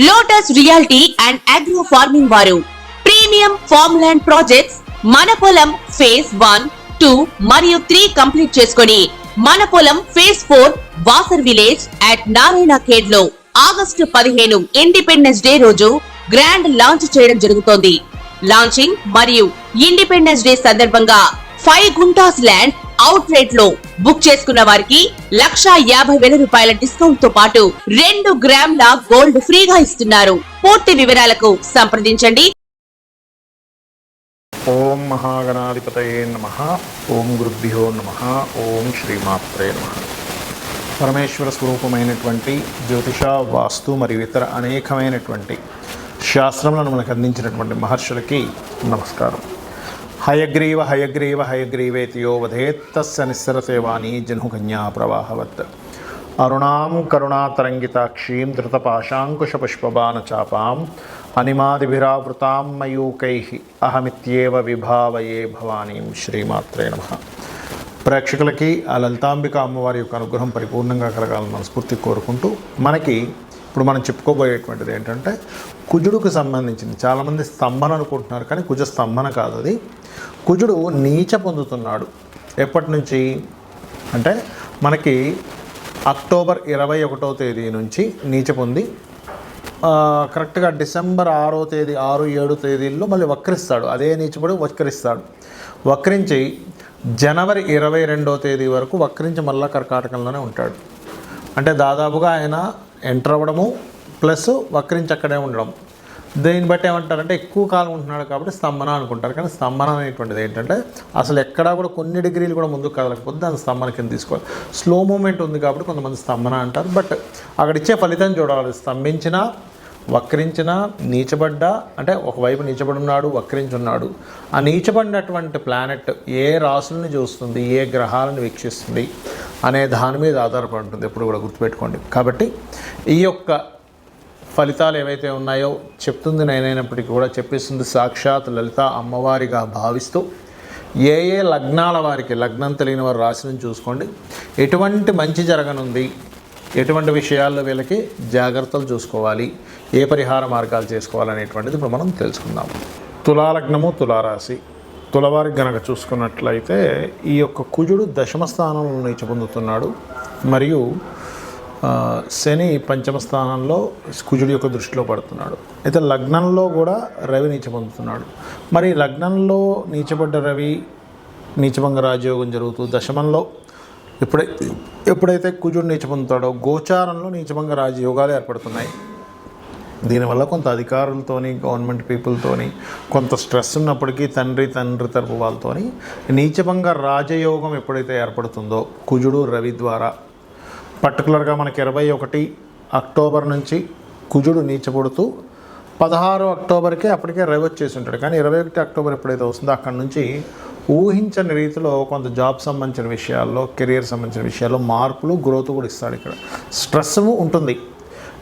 Lotus reality and agro farming వారు premium farm land projects మన పొలం ఫేజ్ 1, 2 మరియు 3 కంప్లీట్ చేసుకొని మన పొలం phase 4 Wasar village at Narayana Khed లో ఆగస్టు 15 ఇండిపెండెన్స్ డే రోజు గ్రాండ్ లాంచ్ చేయడం జరుగుతోంది. లాంచింగ్ మరియు ఇండిపెండెన్స్ డే సందర్భంగా 5 గుంటాస్ ల్యాండ్ అవుట్ రేట్ లో బుక్ చేసుకున్న వారికి 1,50,000 రూపాయల డిస్కౌంట్ తో పాటు 2 గ్రాముల గోల్డ్ ఫ్రీగా ఇస్తున్నారు. పూర్తి వివరాలకు సంప్రదించండి. ఓం మహాగణాధిపతయే నమః. ఓం గురుభ్యో నమః. ఓం శ్రీమాత్రే నమః. పరమేశ్వర స్వరూపమైనటువంటి జ్యోతిష, వాస్తు మరియు ఇతర అనేకమైనటువంటి శాస్త్రములను మనకు అందించినటువంటి మహర్షులకి నమస్కారం. హయగ్రీవ హయగ్రీవ హయగ్రీవేతియో వధేత్తస్య నిస్సరసేవాణి జనుకన్యా ప్రవాహవత్. అరుణాం కరుణాతరంగితాక్షీం ధృతపాశాంకుశపుష్పబాణచాపాం అనిమాదిభిరావృతాం మయూకైః అహమిత్యేవ విభావయే భవానీం. శ్రీమాత్రే నమః. ప్రేక్షకులకి ఆ లలితాంబిక అమ్మవారి యొక్క అనుగ్రహం పరిపూర్ణంగా కలగాలని మనస్ఫూర్తి కోరుకుంటూ, మనకి ఇప్పుడు మనం చెప్పుకోబోయేటువంటిది ఏంటంటే కుజుడుకు సంబంధించింది. చాలామంది స్తంభన అనుకుంటున్నారు, కానీ కుజ స్తంభన కాదు. అది కుజుడు నీచ పొందుతున్నాడు. ఎప్పటి నుంచి అంటే మనకి అక్టోబర్ 21వ తేదీ నుంచి నీచ పొంది కరెక్ట్గా డిసెంబర్ 6వ తేదీ 6, 7 తేదీల్లో మళ్ళీ వక్రిస్తాడు. అదే నీచపడి వక్రిస్తాడు. వక్రించి జనవరి 22వ తేదీ వరకు వక్రించి మళ్ళా కర్కాటకంలోనే ఉంటాడు. అంటే దాదాపుగా ఆయన ఎంటర్ అవ్వడము ప్లస్ వక్రించి అక్కడే ఉండడం. దీన్ని బట్టి ఏమంటారంటే ఎక్కువ కాలం ఉంటున్నాడు కాబట్టి స్తంభన అనుకుంటారు. కానీ స్తంభన అనేటువంటిది ఏంటంటే అసలు ఎక్కడా కూడా కొన్ని డిగ్రీలు కూడా ముందుకు కదలకపోతే దాన్ని స్తంభన కింద తీసుకోవాలి. స్లో మూమెంట్ ఉంది కాబట్టి కొంతమంది స్తంభన అంటారు. బట్ అక్కడ ఇచ్చే ఫలితం చూడాలి. స్తంభించినా, వక్రించినా, నీచబడ్డా, అంటే ఒకవైపు నీచబడున్నాడు, వక్రించున్నాడు. ఆ నీచబడినటువంటి ప్లానెట్ ఏ రాసులను చూస్తుంది, ఏ గ్రహాలను వీక్షిస్తుంది అనే దాని మీద ఆధారపడి ఉంటుంది. ఎప్పుడు కూడా గుర్తుపెట్టుకోండి. కాబట్టి ఈ యొక్క ఫలితాలు ఏవైతే ఉన్నాయో చెప్తుంది నేనైనప్పటికీ కూడా చెప్పిస్తుంది సాక్షాత్ లలిత అమ్మవారిగా భావిస్తూ, ఏ ఏ లగ్నాల వారికి, లగ్నం తెలియని వారు రాశిని చూసుకోండి, ఎటువంటి మంచి జరగనుంది, ఎటువంటి విషయాల్లో వీళ్ళకి జాగ్రత్తలు చూసుకోవాలి, ఏ పరిహార మార్గాలు చేసుకోవాలనేటువంటిది ఇప్పుడు మనం తెలుసుకుందాం. తులాలగ్నము, తులారాశి. తులవారికి గనక చూసుకున్నట్లయితే ఈ యొక్క కుజుడు దశమ స్థానంలో నీచ పొందుతున్నాడు. మరియు శని పంచమ స్థానంలో కుజుడి యొక్క దృష్టిలో పడుతున్నాడు. అయితే లగ్నంలో కూడా రవి నీచ పొందుతున్నాడు. మరి లగ్నంలో నీచబడ్డ రవి నీచభంగ రాజయోగం జరుగుతూ దశమంలో ఎప్పుడైతే కుజుడు నీచ పొందుతాడో గోచారంలో నీచభంగ రాజయోగాలు ఏర్పడుతున్నాయి. దీనివల్ల కొంత అధికారులతోని, గవర్నమెంట్ పీపుల్తోని కొంత స్ట్రెస్ ఉన్నప్పటికీ తండ్రి తరపు వాళ్ళతోని నీచభంగ రాజయోగం ఎప్పుడైతే ఏర్పడుతుందో కుజుడు రవి ద్వారా, పర్టికులర్గా మనకి 21 అక్టోబర్ నుంచి కుజుడు నీచపడుతూ 16 అక్టోబర్కే అప్పటికే రవి వచ్చేసి ఉంటాడు. కానీ 21 అక్టోబర్ ఎప్పుడైతే వస్తుందో అక్కడి నుంచి ఊహించని రీతిలో కొంత జాబ్ సంబంధించిన విషయాల్లో, కెరియర్ సంబంధించిన విషయాల్లో మార్పులు, గ్రోత్ కూడా ఇస్తాడు. ఇక్కడ స్ట్రెస్ ఉంటుంది.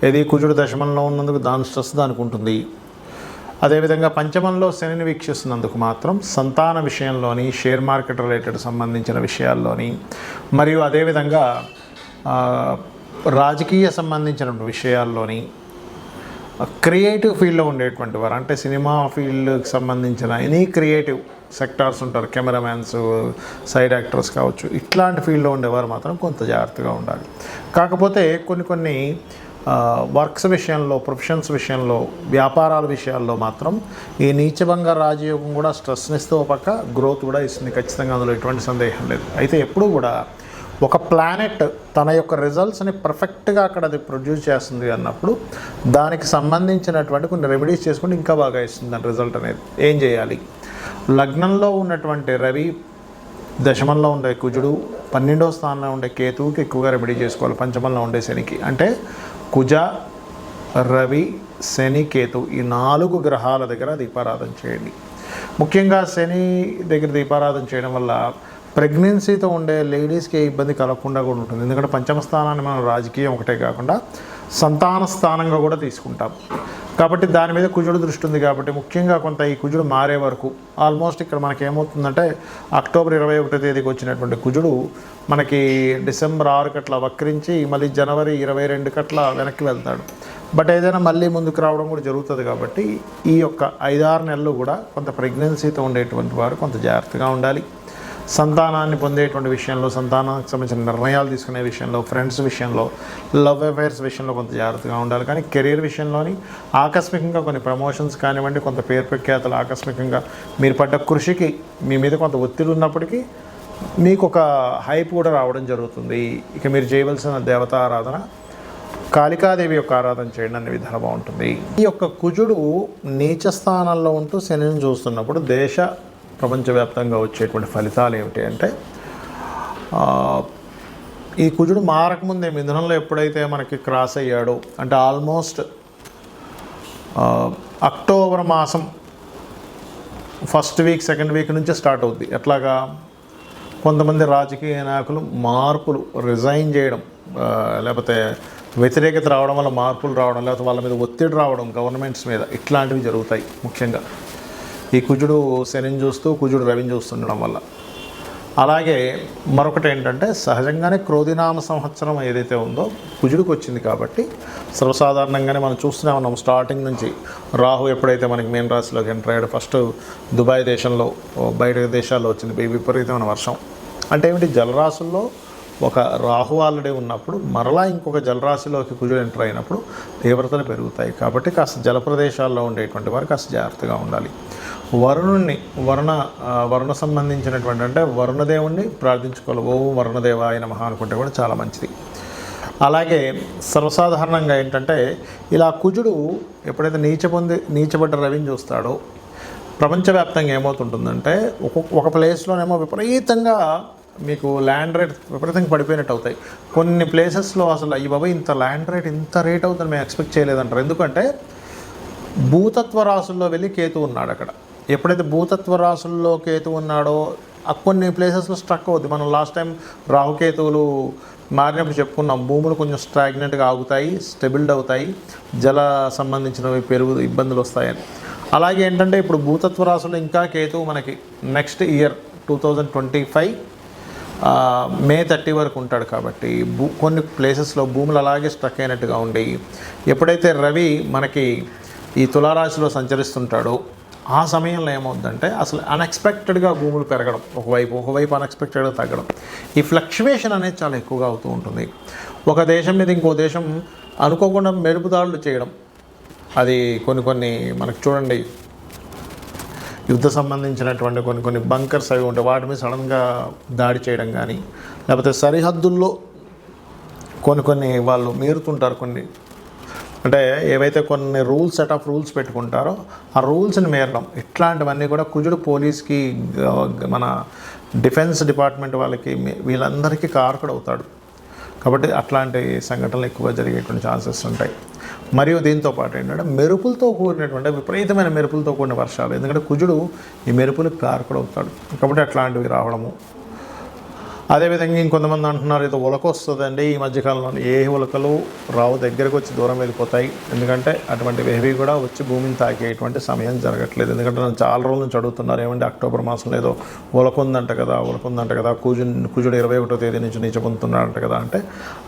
ఏది కుజుడు దశమంలో ఉన్నందుకు దాని స్ట్రెస్ దానికి ఉంటుంది. అదేవిధంగా పంచమంలో శనిని వీక్షిస్తున్నందుకు మాత్రం సంతాన విషయంలోని, షేర్ మార్కెట్ రిలేటెడ్ సంబంధించిన విషయాల్లోని, మరియు అదేవిధంగా రాజకీయ సంబంధించిన విషయాల్లోని, క్రియేటివ్ ఫీల్డ్లో ఉండేటువంటి వారు, అంటే సినిమా ఫీల్డ్కి సంబంధించిన ఎనీ క్రియేటివ్ సెక్టార్స్ ఉంటారు, కెమెరామ్యాన్స్, సైడ్ యాక్టర్స్ కావచ్చు, ఇట్లాంటి ఫీల్డ్లో ఉండేవారు మాత్రం కొంత జాగ్రత్తగా ఉండాలి. కాకపోతే కొన్ని వర్క్స్ విషయంలో, ప్రొఫెషన్స్ విషయంలో, వ్యాపారాల విషయాల్లో మాత్రం ఈ నీచభంగ రాజయోగం కూడా స్ట్రెస్ని ఇస్తూ ఒక పక్క గ్రోత్ కూడా ఇస్తుంది. ఖచ్చితంగా అందులో ఎటువంటి సందేహం లేదు. అయితే ఎప్పుడు కూడా ఒక ప్లానెట్ తన యొక్క రిజల్ట్స్ని పర్ఫెక్ట్గా అక్కడ అది ప్రొడ్యూస్ చేస్తుంది అన్నప్పుడు దానికి సంబంధించినటువంటి కొన్ని రెమెడీస్ చేసుకుంటే ఇంకా బాగా ఇస్తుంది దాని రిజల్ట్ అనేది. ఏం చేయాలి? లగ్నంలో ఉన్నటువంటి రవి, దశమంలో ఉండే కుజుడు, 12వ స్థానంలో ఉండే కేతువుకి ఎక్కువగా రెమెడీ చేసుకోవాలి. పంచమంలో ఉండే శనికి, అంటే కుజ, రవి, శని, కేతు ఈ 4 గ్రహాల దగ్గర దీపారాధన చేయండి. ముఖ్యంగా శని దగ్గర దీపారాధన చేయడం వల్ల ప్రెగ్నెన్సీతో ఉండే లేడీస్కి ఇబ్బంది కలగకుండా కూడా ఉంటుంది. ఎందుకంటే పంచమ స్థానాన్ని మనం రాజకీయం ఒకటే కాకుండా సంతాన స్థానంగా కూడా తీసుకుంటాం. కాబట్టి దాని మీద కుజుడు దృష్టి ఉంది. కాబట్టి ముఖ్యంగా కొంత ఈ కుజుడు మారే వరకు ఆల్మోస్ట్ ఇక్కడ మనకి ఏమవుతుందంటే అక్టోబర్ 21వ తేదీకి వచ్చినటువంటి కుజుడు మనకి డిసెంబర్ 6 కట్ల వక్రించి మళ్ళీ జనవరి 22 కట్ల వెనక్కి వెళ్తాడు. బట్ ఏదైనా మళ్ళీ ముందుకు రావడం కూడా జరుగుతుంది కాబట్టి ఈ యొక్క 5-6 నెలలు కూడా కొంత ప్రెగ్నెన్సీతో ఉండేటువంటి వారు కొంత జాగ్రత్తగా ఉండాలి. సంతానాన్ని పొందేటువంటి విషయంలో, సంతానానికి సంబంధించిన నిర్ణయాలు తీసుకునే విషయంలో, ఫ్రెండ్స్ విషయంలో, లవ్ అఫైర్స్ విషయంలో కొంత జాగ్రత్తగా ఉండాలి. కానీ కెరీర్ విషయంలోని ఆకస్మికంగా కొన్ని ప్రమోషన్స్ కానివ్వండి, కొంత పేరు ప్రఖ్యాతలు ఆకస్మికంగా మీరు పడ్డ కృషికి మీ మీద కొంత ఒత్తిడి ఉన్నప్పటికీ మీకు ఒక హైప్ కూడా రావడం జరుగుతుంది. ఇక మీరు చేయవలసిన దేవతా ఆరాధన కాళికాదేవి యొక్క ఆరాధన చేయండి, అనే విధానం బాగుంటుంది. ఈ యొక్క కుజుడు నీచ స్థానంలో ఉంటూ శనిని చూస్తున్నప్పుడు ప్రపంచవ్యాప్తంగా వచ్చేటువంటి ఫలితాలు ఏమిటి అంటే, ఈ కుజుడు మారకముందే మిథునంలో ఎప్పుడైతే మనకి క్రాస్ అయ్యాడో, అంటే ఆల్మోస్ట్ అక్టోబర్ మాసం ఫస్ట్ వీక్ సెకండ్ వీక్ నుంచే స్టార్ట్ అవుద్ది. ఎట్లాగా కొంతమంది రాజకీయ నాయకులు మార్పులు రిజైన్ చేయడం, లేకపోతే వ్యతిరేకత రావడం వల్ల మార్పులు రావడం, లేకపోతే వాళ్ళ మీద ఒత్తిడి రావడం గవర్నమెంట్స్ మీద, ఇట్లాంటివి జరుగుతాయి. ముఖ్యంగా ఈ కుజుడు శనిని చూస్తూ కుజుడు రవిని చూస్తుండడం వల్ల. అలాగే మరొకటి ఏంటంటే, సహజంగానే క్రోధినామ సంవత్సరం ఏదైతే ఉందో కుజుడికి వచ్చింది కాబట్టి సర్వసాధారణంగానే మనం చూస్తూనే ఉన్నాం. స్టార్టింగ్ నుంచి రాహు ఎప్పుడైతే మనకి మీన రాశిలోకి ఎంటర్ అయ్యాడు, ఫస్ట్ దుబాయ్ దేశంలో, బయట దేశాల్లో వచ్చింది విపరీతమైన వర్షం. అంటే ఏమిటి, జలరాశుల్లో ఒక రాహు ఆల్రెడీ ఉన్నప్పుడు మరలా ఇంకొక జలరాశిలోకి కుజుడు ఎంటర్ అయినప్పుడు తీవ్రతలు పెరుగుతాయి. కాబట్టి కాస్త జల ప్రదేశాల్లో ఉండేటువంటి వారు కాస్త జాగ్రత్తగా ఉండాలి. వరుణ సంబంధించినటువంటి, అంటే వరుణదేవుణ్ణి ప్రార్థించుకోవాలి. ఓం వరుణదేవాయ నమః అనుకుంటే కూడా చాలా మంచిది. అలాగే సర్వసాధారణంగా ఏంటంటే, ఇలా కుజుడు ఎప్పుడైతే నీచబడ్డ రవిని చూస్తాడో ప్రపంచవ్యాప్తంగా ఏమవుతుంటుందంటే, ఒక ప్లేస్లోనేమో విపరీతంగా మీకు ల్యాండ్ రేట్ విపరీతంగా పడిపోయినట్టు అవుతాయి. కొన్ని ప్లేసెస్లో అసలు అయ్యి బాబా ఇంత ల్యాండ్ రేట్ ఇంత రేట్ అవుతుందని మేము ఎక్స్పెక్ట్ చేయలేదంటారు. ఎందుకంటే భూతత్వ రాశుల్లో వెళ్ళి కేతు ఉన్నాడు అక్కడ. ఎప్పుడైతే భూతత్వ రాశుల్లో కేతు ఉన్నాడో కొన్ని ప్లేసెస్లో స్ట్రక్ అవుద్ది. మనం లాస్ట్ టైం రాహుకేతువులు మారినప్పుడు చెప్పుకున్నాం, భూములు కొంచెం స్టాగ్నెంట్గా ఆగుతాయి, స్టెబిల్డ్ అవుతాయి, జల సంబంధించినవి ఇబ్బందులు వస్తాయని. అలాగే ఏంటంటే, ఇప్పుడు భూతత్వ రాశుల్లో ఇంకా కేతువు మనకి నెక్స్ట్ ఇయర్ 2025 మే 30 వరకు ఉంటాడు. కాబట్టి కొన్ని ప్లేసెస్లో భూములు అలాగే స్ట్రక్ అయినట్టుగా ఉండి, ఎప్పుడైతే రవి మనకి ఈ తులారాశిలో సంచరిస్తుంటాడో ఆ సమయంలో ఏమవుతుందంటే, అసలు అన్ఎక్స్పెక్టెడ్గా భూములు పెరగడం, ఒకవైపు అన్ఎక్స్పెక్టెడ్గా తగ్గడం, ఈ ఫ్లక్చువేషన్ అనేది చాలా ఎక్కువగా అవుతూ ఉంటుంది. ఒక దేశం మీద ఇంకో దేశం అనుకోకుండా మెరుపుదాడులు చేయడం, అది కొన్ని మనకు చూడండి, యుద్ధ సంబంధించినటువంటి కొన్ని బంకర్స్ అవి ఉంటాయి, వాటి మీద సడన్గా దాడి చేయడం కానీ, లేకపోతే సరిహద్దుల్లో కొన్ని వాళ్ళు మీరుతుంటారు. అంటే ఏవైతే కొన్ని సెట్ ఆఫ్ రూల్స్ పెట్టుకుంటారో ఆ రూల్స్ని మీరడం, ఇట్లాంటివన్నీ కూడా కుజుడు పోలీస్కి, మన డిఫెన్స్ డిపార్ట్మెంట్ వాళ్ళకి, వీళ్ళందరికీ కారకుడు అవుతాడు. కాబట్టి అట్లాంటి సంఘటనలు ఎక్కువగా జరిగేటువంటి ఛాన్సెస్ ఉంటాయి. మరియు దీంతో పాటు ఏంటంటే, మెరుపులతో కూడినటువంటి విపరీతమైన మెరుపులతో కూడిన వర్షాలు, ఎందుకంటే కుజుడు ఈ మెరుపులకు కారకుడు అవుతాడు. కాబట్టి అట్లాంటివి రావడము. అదేవిధంగా ఇంకొంతమంది అంటున్నారు, ఏదో ఉలక వస్తుందండి ఈ మధ్యకాలంలో. ఏ ఉలకలు రావు, దగ్గరకు వచ్చి దూరం వెళ్ళిపోతాయి. ఎందుకంటే అటువంటి ఏవి కూడా వచ్చి భూమిని తాకేటువంటి సమయం జరగట్లేదు. ఎందుకంటే నన్ను చాలా రోజుల నుంచి అడుగుతున్నారు, ఏమంటే అక్టోబర్ మాసంలో ఏదో ఉలక ఉందంట కదా, కుజుడు 21వ తేదీ నుంచి నీచ పొందుతున్నాడంట కదా. అంటే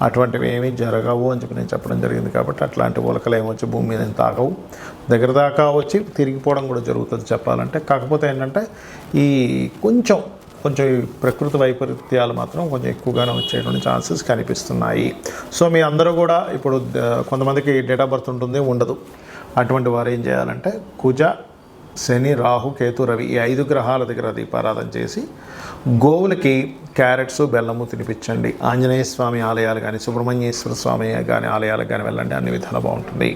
అటువంటివి ఏమీ జరగవు అని చెప్పి నేను చెప్పడం జరిగింది. కాబట్టి అట్లాంటి ఉలకలు ఏమొచ్చి భూమి మీద తాగవు, దగ్గర దాకా వచ్చి తిరిగిపోవడం కూడా జరుగుతుంది చెప్పాలంటే. కాకపోతే ఏంటంటే, ఈ కొంచెం ఈ ప్రకృతి వైపరీత్యాలు మాత్రం కొంచెం ఎక్కువగానే వచ్చేటువంటి ఛాన్సెస్ కనిపిస్తున్నాయి. సో మీ అందరూ కూడా ఇప్పుడు కొంతమందికి డేట్ ఆఫ్ బర్త్ ఉంటుంది, ఉండదు. అటువంటి వారు ఏం చేయాలంటే, కుజ, శని, రాహు, కేతు, రవి ఈ 5 గ్రహాల దగ్గర దీపారాధన చేసి గోవులకి క్యారెట్స్, బెల్లము తినిపించండి. ఆంజనేయ స్వామి ఆలయాలు కానీ, సుబ్రహ్మణ్యేశ్వర స్వామి కానీ ఆలయాలకు కానీ వెళ్ళండి, అన్ని విధాలు బాగుంటుంది.